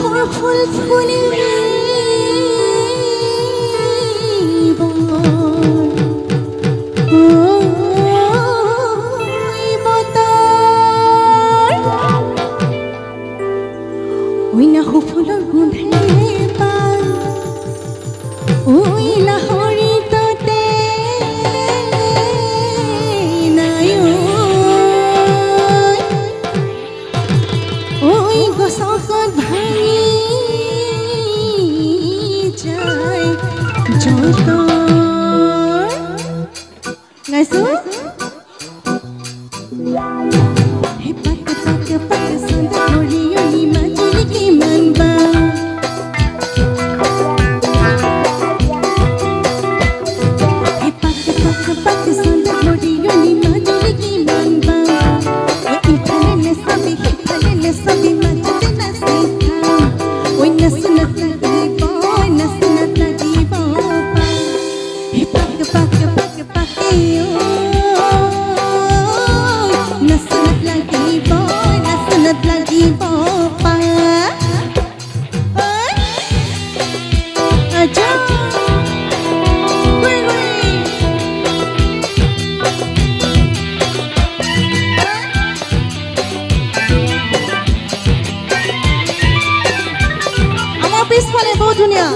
বিৰহৰ ফুল ফুলি ফুলৰ গোন্ধে পাই ঐ লাহৰি ততে নাই ঐ গছত ভাঙি যায় যতৰ গাইছো পিছফালে বহুত ধুনীয়া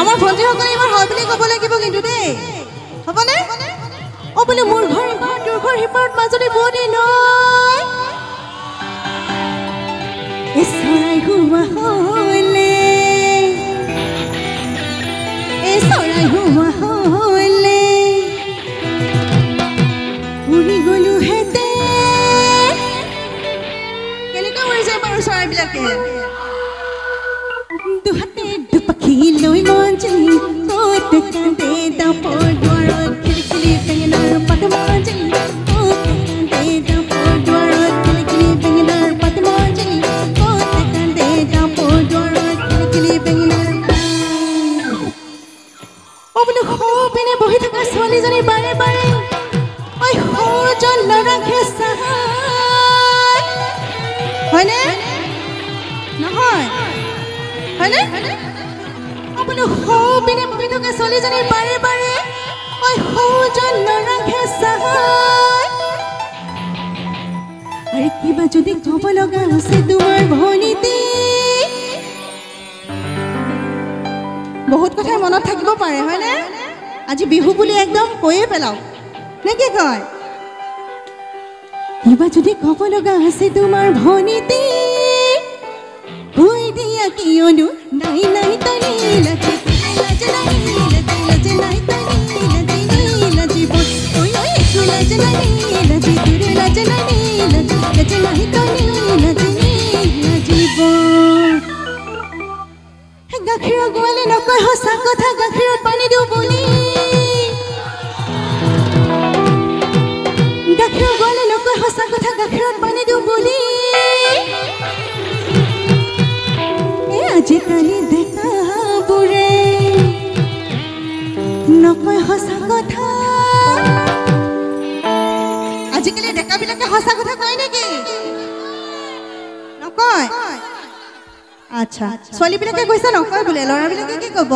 আমাৰ ভণ্টিসকলে ইমান হয় বুলি ক'ব লাগিব কিন্তু দেই হ'বনে অ বোলে মোৰ ঘৰ ইমান তোৰ ঘৰ সিপাৰত মাজতে বদি নয় চৰাই হুৱা হ'লে চৰাই হুৱা হ'লে উৰি গ'লো হেতে কেনেকৈ উৰি যায় বাৰু চৰাইবিলাকে দুহাতে দুপাখি লৈ মঞ্জি ক'ত কান্দে দাপৰ দুৱাৰত খিৰিকিলি বেঙেনাৰ পাত মঞ্জি ক'ত কান্দে দাপৰ দুৱাৰত খিৰিকিলি বেঙেনাৰ পাত মঞ্জি ক'ত কান্দে দাপৰ দুৱাৰত খিৰিকিলি বেঙেনাৰ অ বোলো পিনে বহি থকা ছোৱালীজনী বাৰে বাৰে ঐ সজন লৰাকে চাহাই হয়নে নহয় হয়নে আপুনি পিনে বহি থকা ছোৱালীজনী বাৰে বাৰে ঐ সজন লৰাকে চাহাই আৰু কিবা যদি ক'ব লগা আছে তোমাৰ ভনীতি বহুত কথা মনত থাকিব পাৰে হয়নে আজি বিহু বুলি একদম কৈয়ে পেলাও নে কি কয় কিবা যদি ক'ব লগা আছে তোমাৰ ভনীতি কৈ দিয়া কিয়নো নাই নাই তনি লাজি লাজ নাই লাজ নাই তনি লাজিব ঐ ঐ একো লাজ নাই লাজি তোৰে লাজ নাই লাজ নাই তনি লাজিব গাখীৰৰ গোৱালে নকয় সঁচা কথা গাখীৰত পানী দিওঁ বুলি গাখীৰৰ গোৱালে নকয় সঁচা কথা গাখীৰত পানী দিওঁ বুলি আজিকালি ডেকাবোৰে নকয় সঁচা কথা আজিকালি ডেকাবিলাকে সঁচা কথা কয় নেকি নকয় আচ্ছা ছোৱালীবিলাকে কৈছে নকয় বোলে ল'ৰাবিলাকে কি ক'ব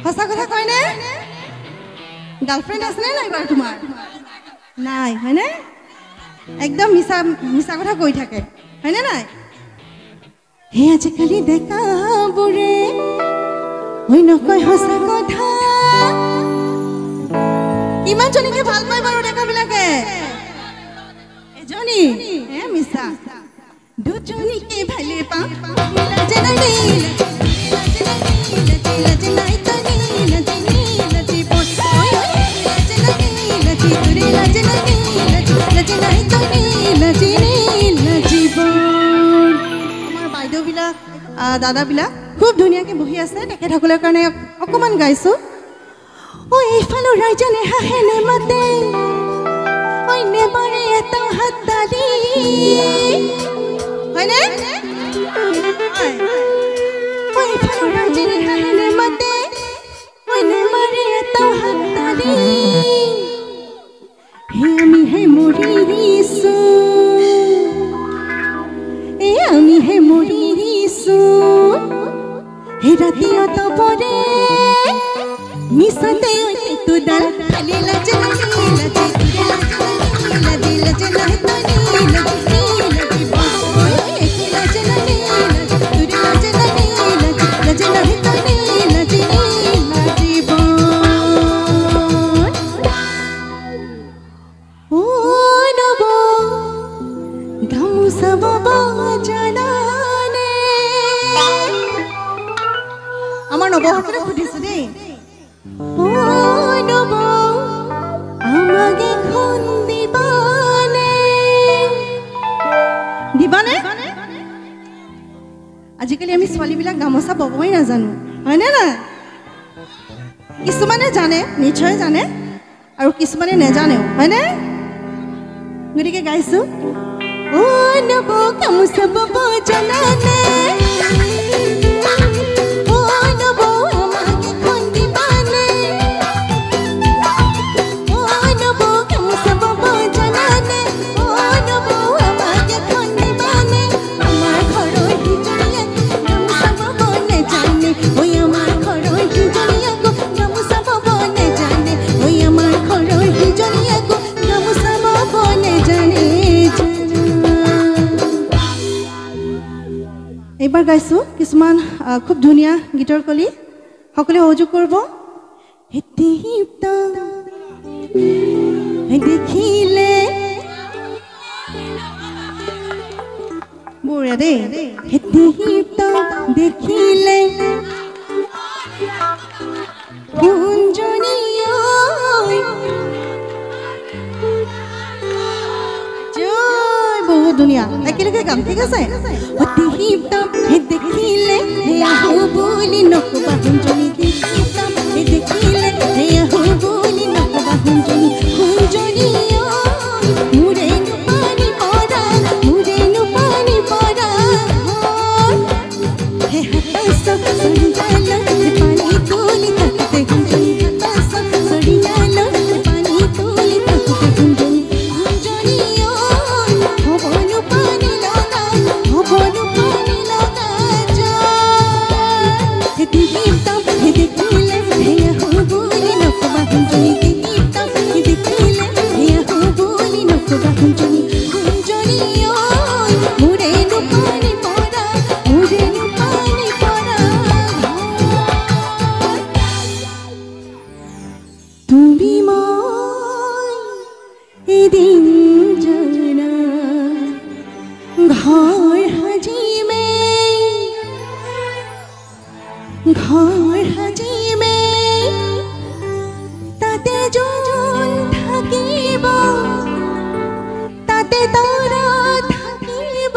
সঁচা কথা কয়নে গাৰ্লফ্ৰেণ্ড আছেনে নাই বাৰু তোমাৰ নাই হয়নে একদম মিছা মিছা কথা কৈ থাকে হয়নে নাই হে আজিকালি ডেকাবোৰে ঐ নকয় সঁচা কথা কিমানজনীকে ভাল পায় বাৰু ডেকাবিলাকে এজনী হে মিছা দুজনীকে ভালে পাওঁ লাজ নাই লাজ নাই তনি লাজিব ঐ ঐ লাজ নাই লাজি তোৰে লাজ নাই লাজ নাই তনি লাজিব আমাৰ বাইদেউবিলাক দাদাবিলাক খুব ধুনীয়াকৈ বহি আছে তেখেতসকলৰ কাৰণে অকণমান গাইছোঁ ঐ এইফালৰ ৰাইজনে হাঁহেনে মাতে ঐ নেবাৰে এটা হাত তালি হয়নে ঐ এইফালৰ ৰাইজনে হাঁহেনে মাতে ঐ নেবাৰে এটা হাত তালি হে আমিহে মৰিছোঁ আমিহে মৰিছোঁ হে ৰাতিয়ত পৰে মিছাতে তোডাল খালি লাজ নাই লাজি লাজ নাই তনি লাজিব একো লাজ নাই তোৰে লাজ নাই লাজ নাই তনি লাজিব ও নব গামোচা বব জানানে আমাৰ নবসকলে সুধিছো দেই ও নব আমাক এখন দিবানে আজিকালি আমি ছোৱালীবিলাক গামোচা ববই নাজানো হয়নে নাই কিছুমানে জানে নিশ্চয় জানে আৰু কিছুমানে নেজানেও হয়নে গতিকে গাইছোঁ ও নব গামোচা বব জানানে এইবাৰ গাইছোঁ কিছুমান খুব ধুনীয়া গীতৰ কলি সকলোৱে সহযোগ কৰিব দেখিলে বঢ়িয়া দেই দেখিলে বহুত ধুনীয়া একেলগে গাম ঠিক আছে দেখিলে আহো বুলি নকবা শুনজনী দেখিলে আহো বুলি নকবা শুনজনী মোৰেনো পানী পৰা পানী তুলি থাকোঁতে শুনজনী পানী তুলি থাকোঁতে শুনজনী হ'বনো পানী লগা দেখিলে আহো বুলি নকবা শুনজনী ঘৰ সাজিমে তাতে যোন থাকিব তাতে তৰা থাকিব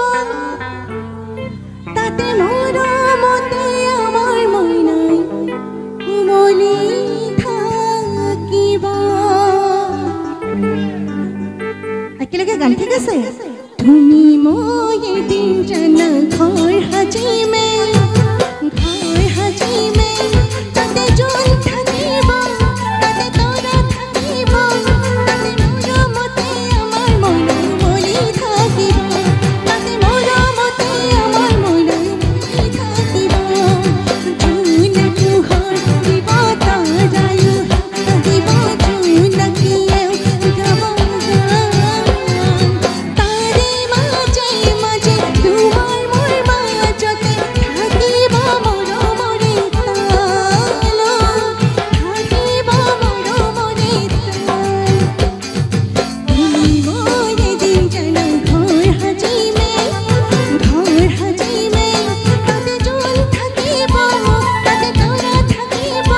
তাতে মৰমতে আমাৰ মইনাই উমলি থাকিব একেলগে গান ঠিক আছে তুমি মই এদিন জানা ঘৰ সাজিমে তাতে যোন থাকিব তাতে তৰা থাকিব তাতে মৰমতে আমাৰ মইনাই উমলি থাকিব তাতে মৰমতে আমাৰ মইনাই উমলি থাকিব জোনে পোহৰ দিব তৰায়ো আহিব জোনাকীয়েও গাব তাৰে মাজে মাজে তোমাৰ মোৰ মাজতে থাকিব মৰমৰে তাল থাকিব মৰমৰে তাল তুমি মই এদিন জানা ঘৰ সাজিমে তাতে যোন থাকিব তাতে তৰা থাকিব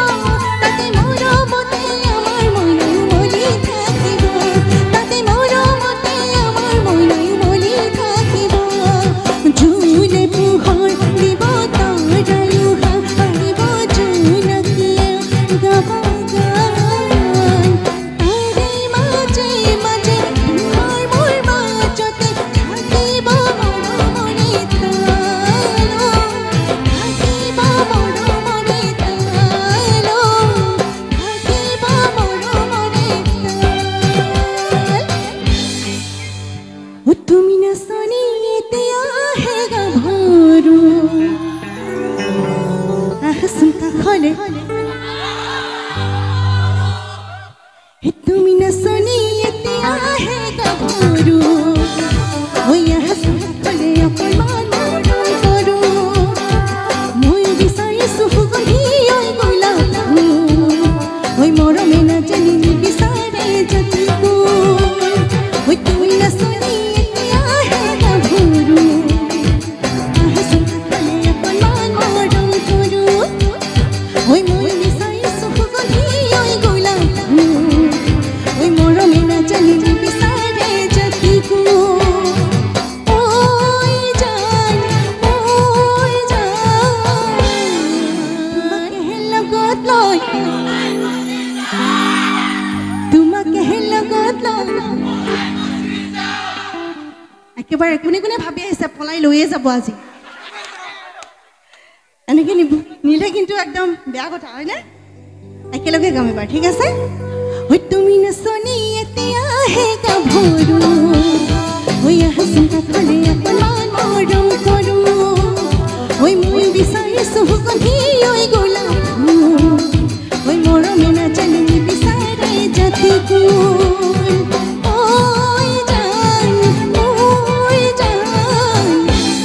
তাতে মৰমতে আমাৰ মইনাই উমলি থাকিব তাতে মৰমতে আমাৰ মইনাই উমলি থাকিব জোনে পোহৰ দিব তৰায়ো আহিব জোনাকীয়েও গাব গান তাৰে মাজে মাজে তোমাৰ মোৰ মাজতে থাকিব মৰমৰে তাল থাকিব মৰমৰে তাল থাকিব মৰমৰে তাল তুমি নাচনি এতিয়া হে গাভৰু আহচোন কাষলে তুমি নাচনি এতিয়া হে গাভৰু ঐ আহচোন কাষলে অকণমান মৰম কৰো মই বিচাৰিছো সুগন্ধি ঐ গোলাপ ফুল ঐ মৰমে নাজানি নিবিচাৰে যদি কোন ঐ তুমি নাচনি এতিয়া হে গাভৰু আহচোন কাষলে অকণমান মৰম কৰো ঐ মই বিচাৰিছো সুগন্ধি ঐ গোলাপ ফুল ঐ মৰমে নাজানি নিবিচাৰে যদি কোন ঐ জান তোমাকে লগত লৈ একেবাৰে কোনে কোনে ভাবি আহিছে পলাই লৈয়ে যাব আজি এনেকে নিলে কিন্তু একদম বেয়া কথা হয়নে একেলগে গাম এবাৰ ঠিক আছে ঐ তুমি নাচনি এতিয়া হে গাভৰু ঐ আহচোন কাষলে অকণমান মৰম কৰো ঐ মই বিচাৰিছো সুগন্ধি ঐ গোলাপ ফুল ঐ মৰমে নাজানি নিবিচাৰে যদি কোন ঐ জান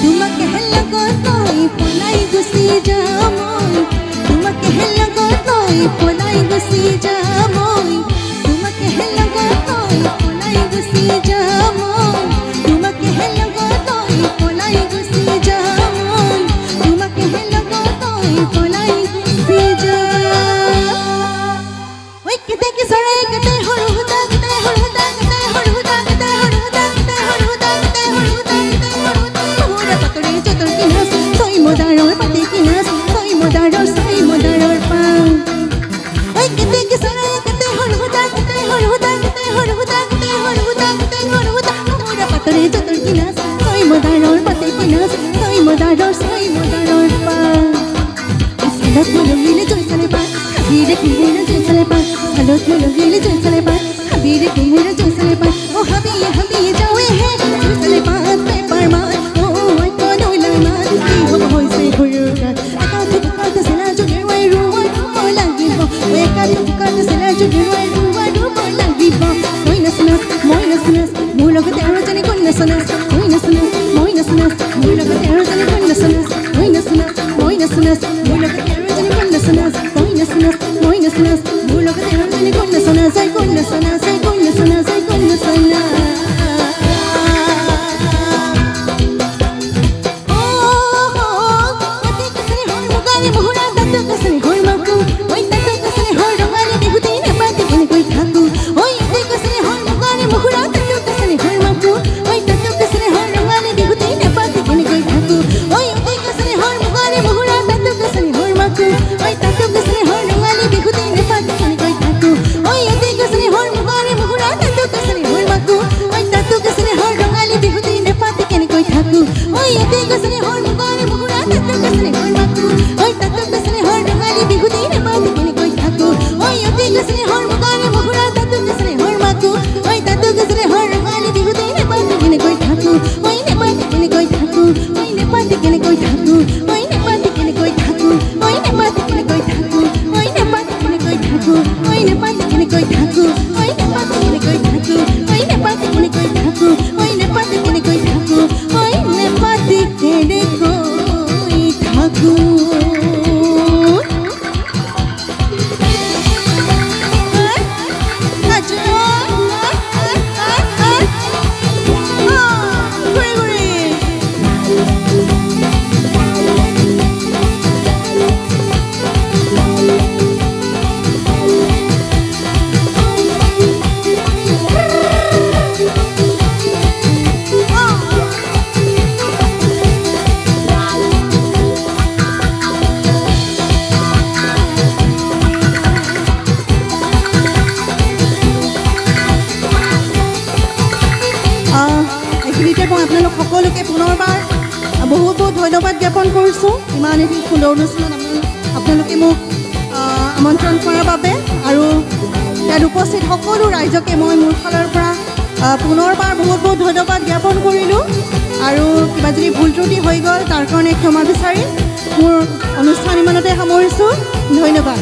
তোমাকে লগত লৈ পলাই গুচি যাম তোমাকে লগত লৈ পলাই গুচি যাম তোমাকে লগত লৈ পলাই গুচি যাম তোমাকে লগত লৈ পলাই গুচি যাম তোমাকে লগত লৈ পলাই গুচি যাম ঐ কেতে কি সৰে কেতে হৰু হুদা কেতে হৰু হুদা কেতে হৰু হুদা কেতে হৰু হুদা কেতে হৰু হুদা কেতে হৰু হুদা কেতে হৰু হুদা মোৰা পাতৰে চতৰ কিনাস তই মদাৰৰ পাতে কিনাস তই মদাৰৰ পা ঐ কেতে কি সৰে কেতে হৰু হুদা কেতে হৰু হুদা কেতে হৰু হুদা কেতে হৰু হুদা কেতে হৰু হুদা মোৰা পাতৰে চতৰ কিনাস তই মদাৰৰ পাতে কিনাস তই মদাৰৰ পা হালত মলগিলে জয়সালে পা হাবিৰে কুমুৰা জয়সালে পা হালত মলগিলে জয়সালে পা হাবিৰে কুমুৰা জয়সালে পা ও হাবিয়ে যাওয়ে হে জয়সালে পা পেপাৰ মাত ও আই কোন ওলামাত কি হ'ব হৈছে ঘৰুকা একাত সেনা জুগেৱাই ৰুৱা লাগিব ও একাত সেনা জুগেৱাই ৰুৱা লাগিব মই নাচনাচ মোৰ লগতে আৰু জনে কোন নাচনাচ মই নাচনাচ মোৰ লগতে আৰু জনে কোন নাচনাচ মই নাচনাচ মোৰ লগতে আৰু জনে কোন নাচনাচ মই নাচনাচ মোৰ লগতে আৰু জনে কোন নাচনাচ কোন নাচনাচ কোন নাচনাচ কোন নাচনাচ ইয়াতে গছনি হৰ মুগৰে মুহুৰা তাতে গছনি হৰ মাকো ঐ তাতে গছনি হৰ ৰঙালী বিহুতেই নেপাতি কেনেকৈ থাকো ঐ ইয়াতে গছনি হৰ মুগৰে মুহুৰা তাতে গছনি হৰ মাকো ঐ তাতে গছনি হৰ ৰঙালী বিহুতেই নেপাতি কেনেকৈ থাকো ঐ নেপাতি কেনেকৈ থাকো ঐ নেপাতি কেনেকৈ থাকো ঐ নেপাতি কেনেকৈ থাকো ঐ নেপাতি কেনেকৈ থাকো ঐ নেপাতি কেনেকৈ থাকো ঐ নেপাতি কেনেকৈ থাকো ঐ নেপাতি কেনেকৈ থাকো ঐ নেপাতি কেনেকৈ থাকো ঐ নেপাতি কেনেকৈ থাকো ঐ নেপাতি কেনেকৈ থাকো আপোনালোক সকলোকে পুনৰবাৰ বহুত বহুত ধন্যবাদ জ্ঞাপন কৰিছোঁ ইমান এটি সুন্দৰ অনুষ্ঠানত আপোনালোকে মোক আমন্ত্ৰণ কৰাৰ বাবে আৰু ইয়াত উপস্থিত সকলো ৰাইজকে মই মোৰ ফালৰ পৰা পুনৰবাৰ বহুত বহুত ধন্যবাদ জ্ঞাপন কৰিলোঁ আৰু কিবা যদি ভুল ত্ৰুটি হৈ গ'ল তাৰ কাৰণে ক্ষমা বিচাৰি মোৰ অনুষ্ঠান ইমানতে সামৰিছোঁ ধন্যবাদ